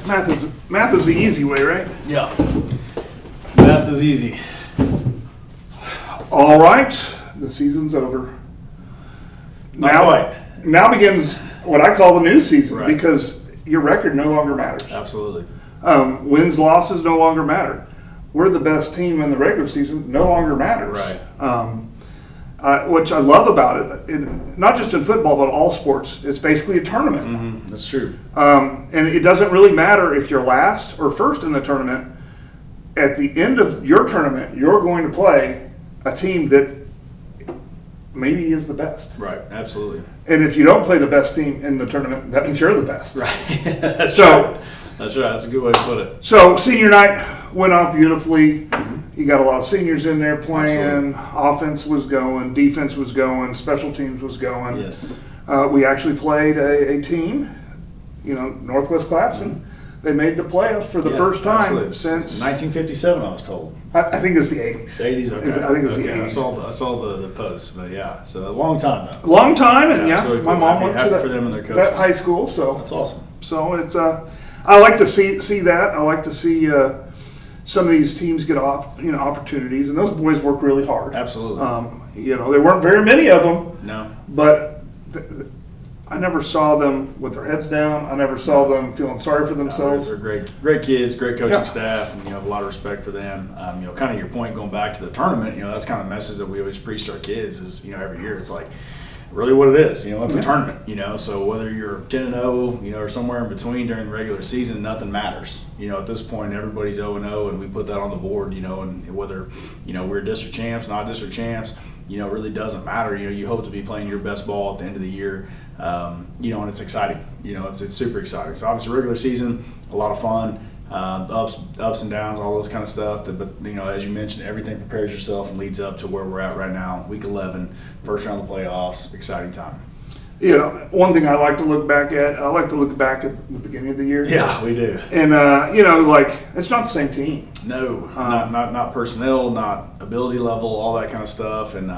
Math is the easy way, right? Yeah. Math is easy. All right, the season's over. Not quite. Now begins what I call the new season, Right. because your record no longer matters. Absolutely. Wins, losses no longer matter. We're the best team in the regular season no longer matters. Right. Which I love about it, not just in football, but all sports. It's basically a tournament. Mm-hmm. That's true. And it doesn't really matter if you're last or first in the tournament. At the end of your tournament, you're going to play a team that maybe is the best. Right. Absolutely. And if you don't play the best team in the tournament, that means you're the best. Right. That's So, right. That's right. That's a good way to put it. So senior night went off beautifully. You got a lot of seniors in there playing. Absolutely. Offense was going, defense was going, special teams was going. Yes. We actually played a team, Northwest Class, and they made the playoffs for the first time Absolutely. since 1957. I was told. I think it's the 80s. The 80s. Okay. I think it's the Okay. 80s. I saw the post, but yeah, so a long time though. Long time, and Yeah, it's really my cool. mom Happy- went happy to for them and their that coaches. high school, so That's awesome. it's I like to see that. I like to see some of these teams get opportunities, and those boys work really hard. Absolutely. There weren't very many of them, No. but I never saw them with their heads down. I never saw them feeling sorry for themselves. They're great kids, great coaching Yeah. staff, and have a lot of respect for them. Kind of your point going back to the tournament. That's kind of the message that we always preach to our kids is every year it's like really what it is. It's a tournament. So whether you're 10-0, or somewhere in between during the regular season, nothing matters. At this point, everybody's 0-0, and we put that on the board. And whether we're district champs, not district champs, it really doesn't matter. You hope to be playing your best ball at the end of the year. And it's exciting. It's super exciting. So obviously regular season, a lot of fun, ups and downs, all those kind of stuff. But as you mentioned, everything prepares yourself and leads up to where we're at right now, week 11, first round of the playoffs, exciting time. One thing I like to look back at the beginning of the year. Yeah, we do. And it's not the same team. No, not personnel, not ability level, all that kind of stuff. And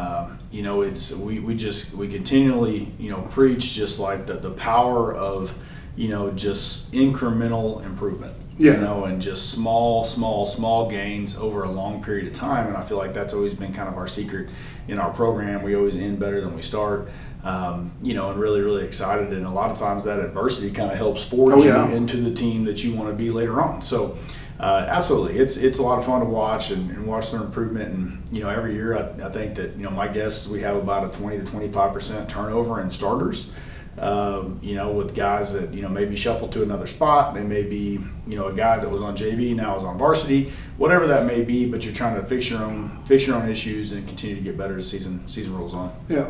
we continually preach just like the power of just incremental improvement. Yeah. And just small gains over a long period of time. And I feel like that's always been kind of our secret in our program. We always end better than we start. And really, really excited. And a lot of times that adversity kind of helps forge you into the team that you want to be later on. So, absolutely, it's a lot of fun to watch and watch their improvement. And every year I think that my guess is we have about a 20 to 25% turnover in starters. With guys that maybe shuffled to another spot. They may be a guy that was on JV now is on varsity, whatever that may be. But you're trying to fix your own issues and continue to get better as season rolls on. Yeah.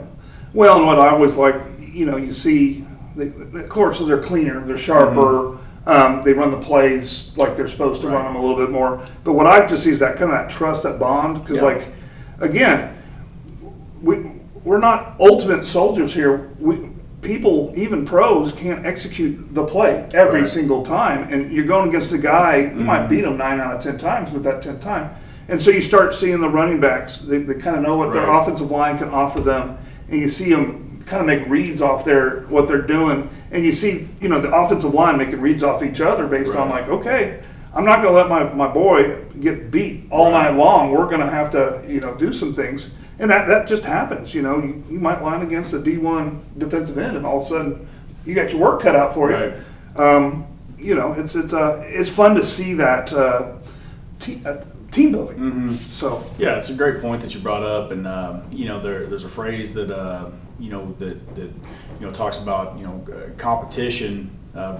Well, and what I always like, you see, of course, they're cleaner, they're sharper. Mm-hmm. They run the plays like they're supposed to run them a little bit more. But what I just see is that kind of that trust, that bond. Because, again, we're not ultimate soldiers here. People, even pros, can't execute the play every single time. And you're going against a guy, you might beat him 9 out of 10 times with that 10th time. And so you start seeing the running backs. They kind of know what their offensive line can offer them. And you see them kind of make reads off what they're doing. And you see, the offensive line making reads off each other based on okay, I'm not going to let my boy get beat all night long. We're going to have to, do some things. And that just happens. You might line against a D1 defensive end, and all of a sudden you got your work cut out for you. It's fun to see that team building. Mm-hmm. So yeah, it's a great point that you brought up, and there's a phrase that that talks about competition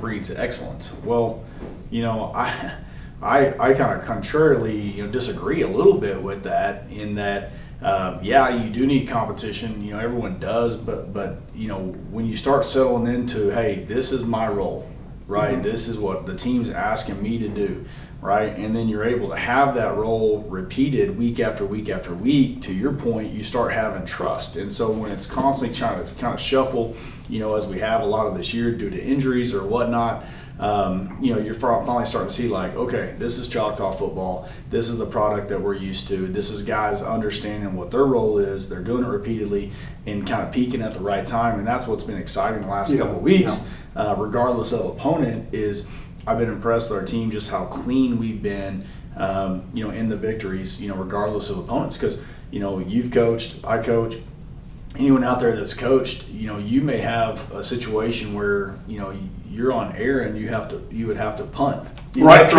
breeds excellence. Well, I kind of contrarily disagree a little bit with that in that. You do need competition. Everyone does, but when you start settling into, hey, this is my role, right? Mm-hmm. This is what the team's asking me to do, right? And then you're able to have that role repeated week after week after week. To your point, you start having trust, and so when it's constantly trying to kind of shuffle, as we have a lot of this year due to injuries or whatnot. You're finally starting to see okay, this is Choctaw football. This is the product that we're used to. This is guys understanding what their role is. They're doing it repeatedly and kind of peaking at the right time. And that's what's been exciting the last couple of weeks, regardless of opponent, is I've been impressed with our team, just how clean we've been, in the victories, regardless of opponents. Because, you've coached, I coach, anyone out there that's coached, you may have a situation where, you're on air and you would have to punt. Right.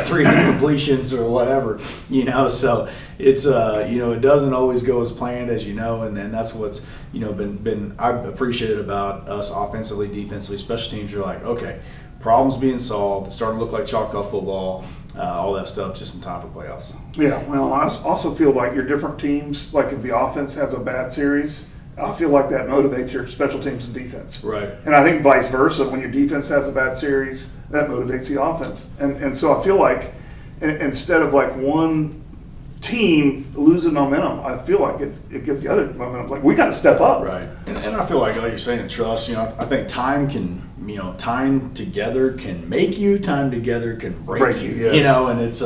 3 completions or whatever, so it's, it doesn't always go as planned, as and then that's what's, been I've appreciated about us offensively, defensively, special teams. You're like, okay, problems being solved, it's starting to look like Choctaw football, all that stuff, just in time for playoffs. Yeah, well, I also feel like your different teams, like if the offense has a bad series, I feel like that motivates your special teams and defense. Right. And I think vice versa, when your defense has a bad series, that motivates the offense. And so I feel like instead of like one team losing momentum, I feel like it gives the other momentum. Like, we got to step up. Right. And I feel like you're saying, trust, I think time together can make you, time together can break you, yes. And it's,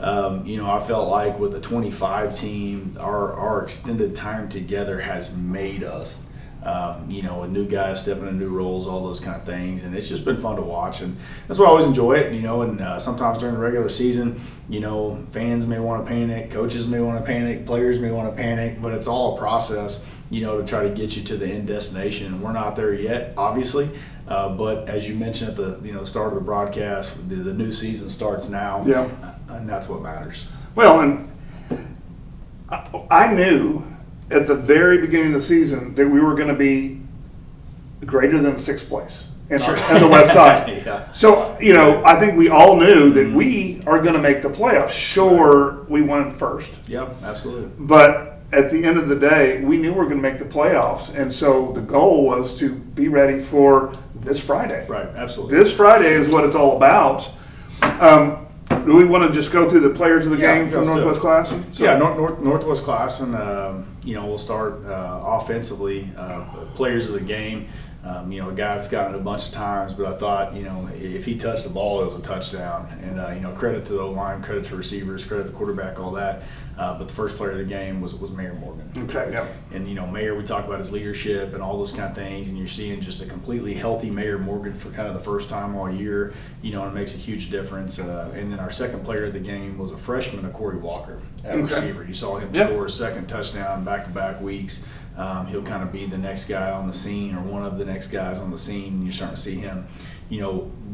I felt like with the 25 team, our extended time together has made us, with new guys stepping into new roles, all those kind of things. And it's just been fun to watch. And that's why I always enjoy it, and sometimes during the regular season, fans may want to panic, coaches may want to panic, players may want to panic, but it's all a process, to try to get you to the end destination. And we're not there yet, obviously. But as you mentioned at the start of the broadcast, the new season starts now. Yeah. And that's what matters. Well, and I knew at the very beginning of the season that we were going to be greater than sixth place in the West Side. Yeah. So, I think we all knew that we are going to make the playoffs. Sure, we won first. Yep, absolutely. But at the end of the day, we knew we were going to make the playoffs. And so the goal was to be ready for this Friday. Right, absolutely. This Friday is what it's all about. Do we want to just go through the players of the game from Northwest Classen? So, Northwest Classen, we'll start offensively. Players of the game, a guy that's gotten it a bunch of times, but I thought, if he touched the ball, it was a touchdown. And, credit to the O-line, credit to receivers, credit to the quarterback, all that. But the first player of the game was Mayor Morgan. Okay, yeah. And, Mayor, we talk about his leadership and all those kind of things, and you're seeing just a completely healthy Mayor Morgan for kind of the first time all year, and it makes a huge difference. And then our second player of the game was a freshman, Corey Walker, at receiver. You saw him score a second touchdown back-to-back weeks. He'll kind of be the next guy on the scene, or one of the next guys on the scene, and you're starting to see him,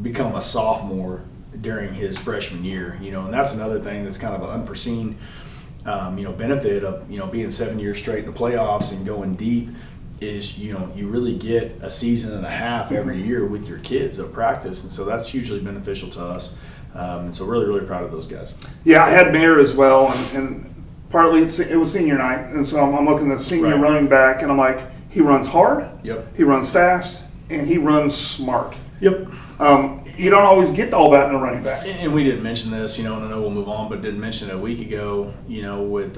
become a sophomore during his freshman year, and that's another thing that's kind of an unforeseen benefit of, being 7 years straight in the playoffs and going deep is, you really get a season and a half every year with your kids at practice. And so that's hugely beneficial to us. And so really, really proud of those guys. Yeah, I had Mayor as well. And partly it was senior night. And so I'm looking at the senior running back, and I'm like, he runs hard. Yep. He runs fast, and he runs smart. Yep. You don't always get all that in a running back. And we didn't mention this, and I know we'll move on, but didn't mention it a week ago, with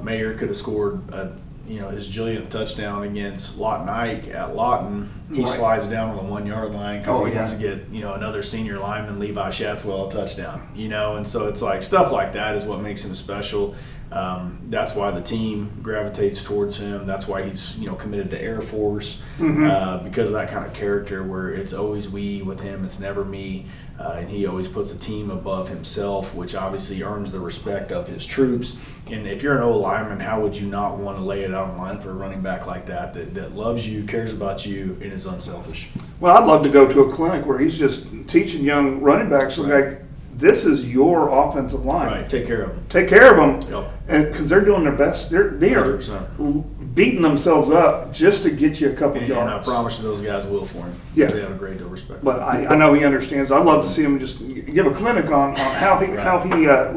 Mayor could have scored, his Jillian touchdown against Lawton Ike at Lawton. He slides down on the 1 yard line because he wants to get, another senior lineman, Levi Shatswell, a touchdown, and so it's like stuff like that is what makes him special. That's why the team gravitates towards him. That's why he's committed to Air Force, because of that kind of character where it's always we with him. It's never me, and he always puts the team above himself, which obviously earns the respect of his troops. And if you're an O lineman, how would you not want to lay it out on line for a running back like that loves you, cares about you, and is unselfish? Well, I'd love to go to a clinic where he's just teaching young running backs like, this is your offensive line. Right, take care of them. Take care of them. Yep. And because they're doing their best. They are 100%. beating themselves up just to get you a couple yards. And I promise you those guys will for him. Yeah. They have a great deal of respect. But I know he understands. I'd love to see him just give a clinic on how he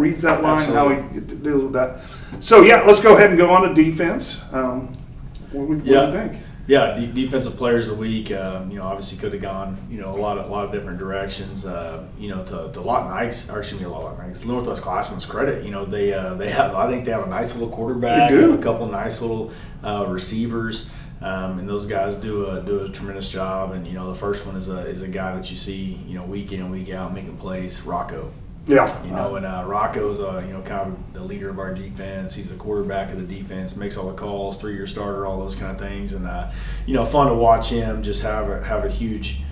reads that line, Absolutely. how he deals with that. So, let's go ahead and go on to defense. What do you think? Yeah, defensive players of the week. Obviously could have gone, a lot of different directions. To Lawton Ike's, Northwest Classen's credit. They have. I think they have a nice little quarterback. They do. A couple nice little receivers, and those guys do a tremendous job. And the first one is a guy that you see, week in and week out making plays, Rocco. Yeah. And Rocco's kind of the leader of our defense. He's the quarterback of the defense, makes all the calls, 3-year starter, all those kind of things. And fun to watch him just have a huge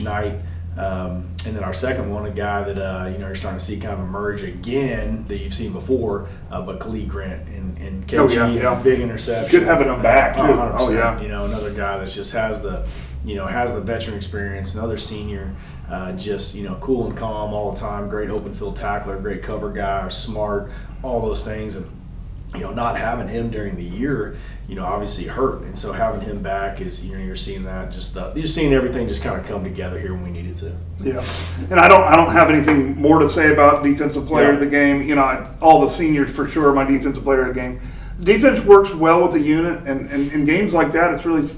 night. And then our second one, a guy that you're starting to see kind of emerge again that you've seen before, but Khalid Grant and KG, big interception. Good having him back too. 100%. Another guy that just has the veteran experience. Another senior, just cool and calm all the time. Great open field tackler, great cover guy, smart, all those things. And not having him during the year, obviously hurt, and so having him back is you're seeing that you're seeing everything just kind of come together here when we needed to. Yeah, and I don't have anything more to say about defensive player of the game. All the seniors for sure. My defensive player of the game. Defense works well with the unit, and in games like that, it's really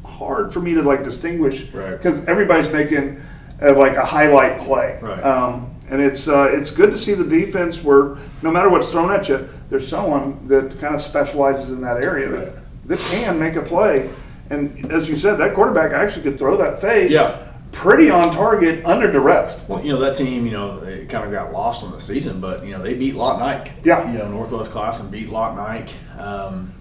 hard for me to distinguish because everybody's making like a highlight play. Right. And it's good to see the defense where no matter what's thrown at you, there's someone that kind of specializes in that area that can make a play. And as you said, that quarterback actually could throw that fade pretty on target under duress. Well, that team, it kind of got lost on the season, but, they beat Lott Nike. Yeah. Northwest Classen beat Lott Nike, and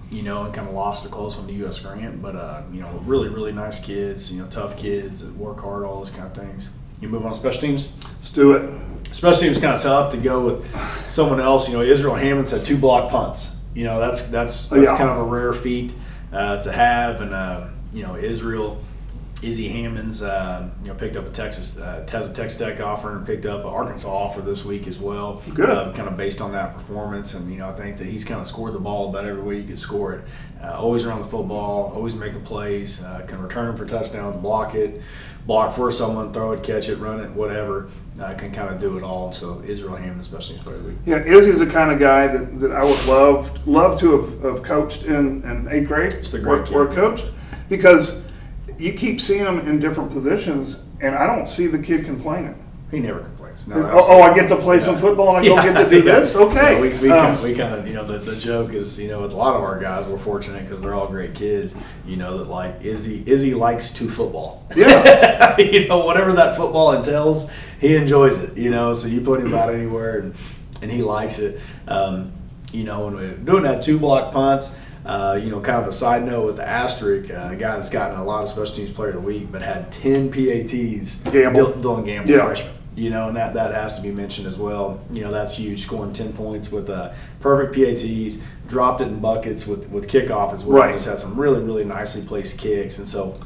kind of lost a close one to U.S. Grant. But, really, really nice kids, tough kids that work hard, all those kind of things. You move on to special teams? Let's do it. Special teams kind of tough to go with someone else. Israel Hammonds had 2 block punts. That's kind of a rare feat to have. And Izzy Hammonds, picked up a Texas Tech offer and picked up an Arkansas offer this week as well. Good. Kind of based on that performance, and I think that he's kind of scored the ball about every way you could score it. Always around the football, always making plays. Can return for touchdowns, block for someone, throw it, catch it, run it, whatever. Can kind of do it all. So Israel Hammond, especially in player of the week. Yeah, Izzy's the kind of guy that I would love to have coached in 8th grade. It's the great kid. Or coached, because you keep seeing him in different positions, and I don't see the kid complaining. He never complains. No, I get to play some football and I don't get to do this? Okay. We kind of, the joke is, with a lot of our guys, we're fortunate because they're all great kids, that Izzy likes to football. Yeah. Whatever that football entails, he enjoys it, so you put him out anywhere and he likes it. When we're doing that 2 block punts, kind of a side note with the asterisk, a guy that's gotten a lot of special teams player of the week, but had 10 PATs. Dylan Gamble, freshman. And that has to be mentioned as well. That's huge, scoring 10 points with perfect PATs, dropped it in buckets with kickoff as well. Right. Just had some really, really nicely placed kicks. And so,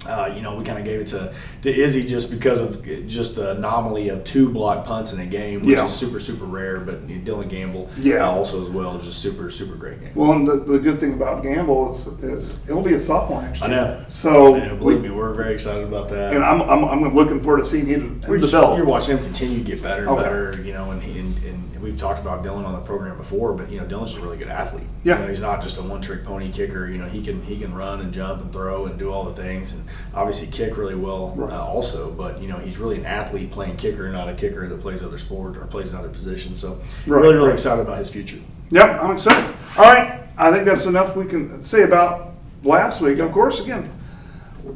we kind of gave it to Izzy just because of just the anomaly of 2 block punts in a game, which is super, super rare. But Dylan Gamble also as well, just super, super great game. Well, and the good thing about Gamble is he'll be a sophomore next year. I know. So believe me, we're very excited about that. And I'm looking forward to seeing him develop. You're watching him continue to get better and better. And we've talked about Dylan on the program before, but Dylan's a really good athlete. Yeah. He's not just a one-trick pony kicker. He can run and jump and throw and do all the things, and obviously kick really well also. But he's really an athlete playing kicker, not a kicker that plays other sport or plays another position. So really excited about his future. Yep, I'm excited. All right, I think that's enough we can say about last week. Of course, again,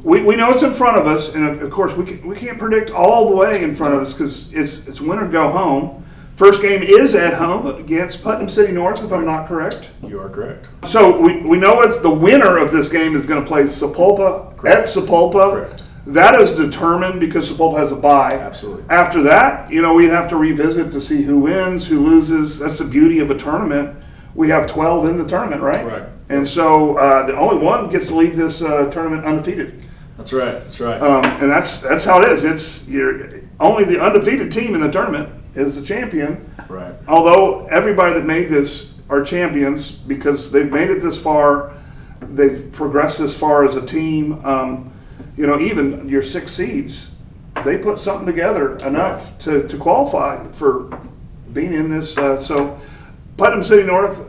we know it's in front of us, and of course we can't predict all the way in front of us because it's win or go home. First game is at home against Putnam City North, if I'm not correct. You are correct. So we know the winner of this game is going to play Sapulpa at Sapulpa. Correct. That is determined because Sapulpa has a bye. Absolutely. After that, we'd have to revisit to see who wins, who loses. That's the beauty of a tournament. We have 12 in the tournament, right? Right. And so the only one gets to leave this tournament undefeated. That's right. That's right. And that's how it is. Only the undefeated team in the tournament is the champion. Right. Although everybody that made this are champions because they've made it this far, they've progressed this far as a team. Even your 6 seeds, they put something together enough to qualify for being in this. So Putnam City North,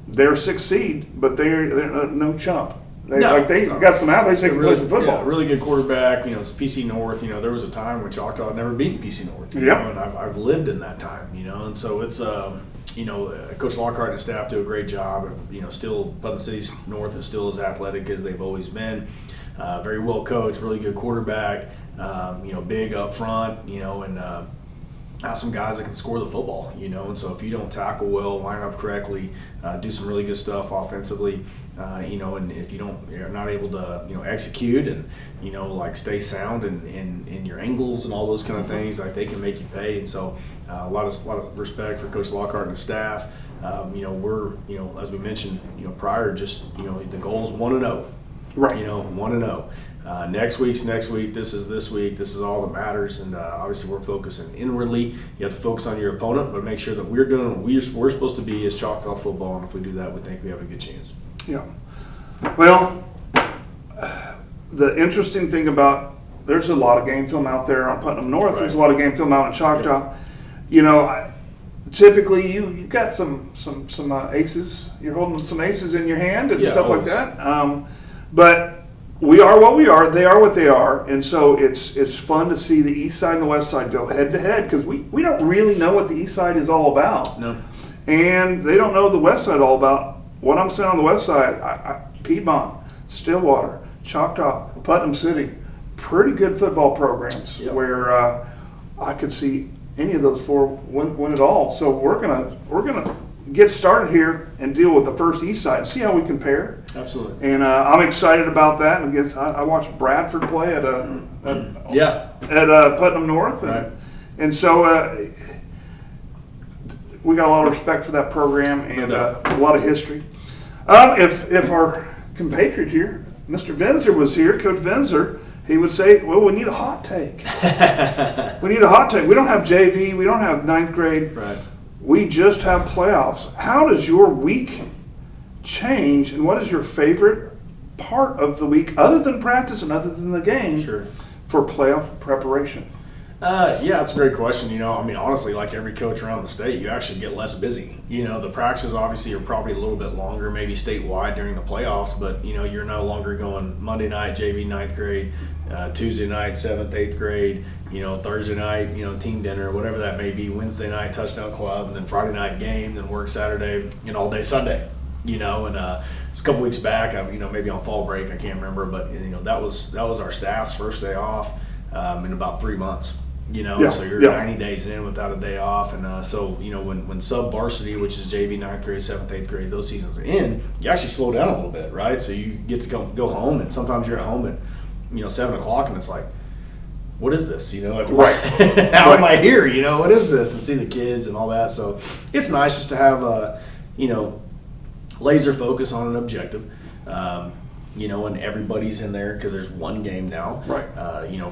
they're 6th seed, but they're no chump. They got some athletes that can play some football. Yeah, really good quarterback. It's PC North. There was a time when Choctaw had never beaten PC North. And I've lived in that time. And so it's Coach Lockhart and his staff do a great job. Still Putnam City North is still as athletic as they've always been. Very well coached, really good quarterback. Big up front. And have some guys that can score the football, and so if you don't tackle well, line up correctly, do some really good stuff offensively, and if you're not able to, execute and, like stay sound in your angles and all those kind of things, like they can make you pay. And so a lot of respect for Coach Lockhart and the staff. We're, as we mentioned, prior, just, the goal is 1-0. Right. 1-0. Next week, this is this week, this is all that matters, and obviously we're focusing inwardly. You have to focus on your opponent, but make sure that we're doing what we're supposed to be as Choctaw football, and if we do that, we think we have a good chance. Yeah. Well, the interesting thing about, there's a lot of game film out there on Putnam North, There's a lot of game film out in Choctaw. Typically you've got some aces, you're holding some aces in your hand and stuff always. like that. But we are what we are. They are what they are, and so it's fun to see the east side and the west side go head to head because we don't really know what the east side is all about. No. And they don't know the west side all about. What I'm saying on the west side, Piedmont, Stillwater, Choctaw, Putnam City, pretty good football programs where I could see any of those four win it all. So we're gonna get started here and deal with the first east side and see how we compare. Absolutely. And I'm excited about that. And I watched Bradford play at Putnam North, and so we got a lot of respect for that program and a lot of history. If our compatriot here, Mr. Venzer, was here, Coach Venzer, he would say, well, we need a hot take. We need a hot take. We don't have JV. We don't have ninth grade. Right. We just have playoffs. How does your week change, and what is your favorite part of the week, other than practice and other than the game, for playoff preparation? It's a great question. Honestly, like every coach around the state, you actually get less busy. The practices obviously are probably a little bit longer, maybe statewide during the playoffs, but, you're no longer going Monday night, JV 9th grade, Tuesday night, 7th, 8th grade, Thursday night, team dinner, whatever that may be, Wednesday night, touchdown club, and then Friday night game, then work Saturday, and all day Sunday. And it's a couple weeks back, maybe on fall break, I can't remember, but, that was our staff's first day off in about 3 months. So you're 90 days in without a day off. And so, when sub-varsity, which is JV 9th grade, 7th, 8th grade, those seasons are in, you actually slow down a little bit, right? So you get to go home, and sometimes you're at home at, 7 o'clock, and it's like, what is this? Right. How am I here? What is this? And see the kids and all that. So it's nice just to have a, laser focus on an objective. And everybody's in there because there's one game now, right?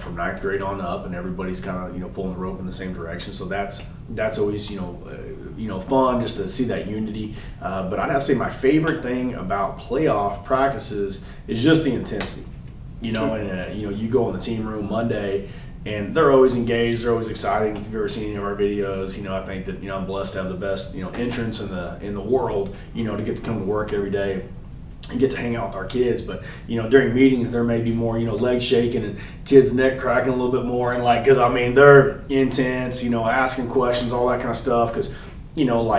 From 9th grade on up, and everybody's kind of pulling the rope in the same direction. So that's always fun just to see that unity. But I'd have to say my favorite thing about playoff practices is just the intensity. You go in the team room Monday, and they're always engaged. They're always excited. If you've ever seen any of our videos, I think that I'm blessed to have the best entrance in the world. To get to come to work every day and get to hang out with our kids. But during meetings there may be more leg shaking and kids neck cracking a little bit more, and because they're intense, asking questions, all that kind of stuff, because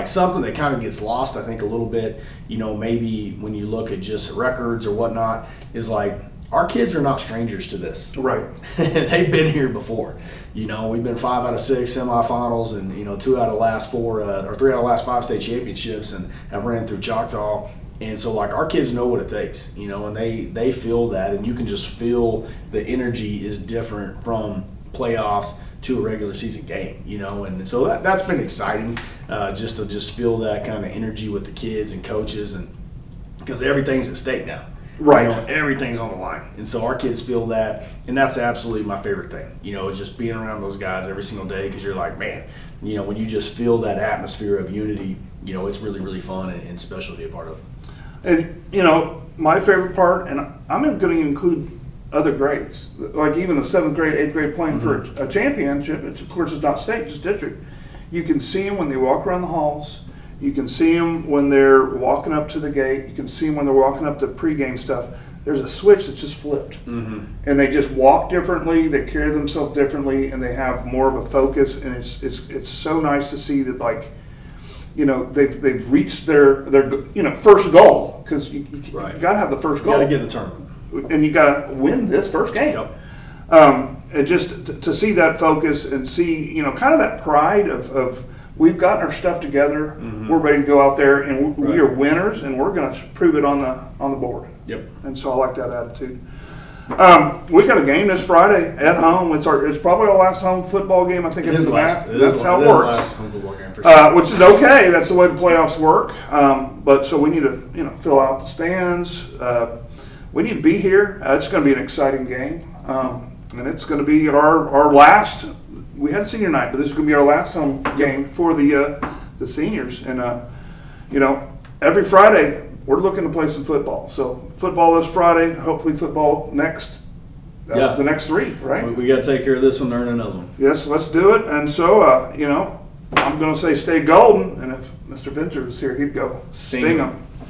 something that kind of gets lost, I think, a little bit, maybe when you look at just records or whatnot, is our kids are not strangers to this. Right. They've been here before. We've been 5 out of 6 semifinals, and 2 out of the last 4 or 3 out of the last 5 state championships, and have ran through Choctaw. And so our kids know what it takes, and they feel that, and you can just feel the energy is different from playoffs to a regular season game, and so that's been exciting, just to feel that kind of energy with the kids and coaches, and because everything's at stake now. Right. Everything's on the line. And so our kids feel that, and that's absolutely my favorite thing, just being around those guys every single day, because you're like, man, when you just feel that atmosphere of unity, it's really, really fun and special to be a part of. And, my favorite part, and I'm going to include other grades, like even the 7th grade, 8th grade playing for a championship, which of course is not state, just district. You can see them when they walk around the halls. You can see them when they're walking up to the gate. You can see them when they're walking up to pregame stuff. There's a switch that's just flipped. Mm-hmm. And they just walk differently, they carry themselves differently, and they have more of a focus. And it's so nice to see that, they've reached their first goal, because you got to have the first goal. You got to get in the tournament. And you got to win this first game. Yep. and just to see that focus and see, kind of that pride of we've gotten our stuff together, we're ready to go out there, and we are winners, and we're going to prove it on the board. Yep. And so I like that attitude. We got a game this Friday at home. It's probably our last home football game. I think It is the last. That's how it is the works. last home football game for sure. Which is okay. That's the way the playoffs work. But so we need to, fill out the stands. We need to be here. It's going to be an exciting game, and it's going to be our last. We had senior night, but this is going to be our last home game for the seniors. And every Friday we're looking to play some football. So football this Friday. Hopefully football next. Yeah. The next 3, right? We got to take care of this one, earn another one. Yes, let's do it. And so, I'm going to say stay golden. And if Mr. Venture was here, he'd go sting 'em.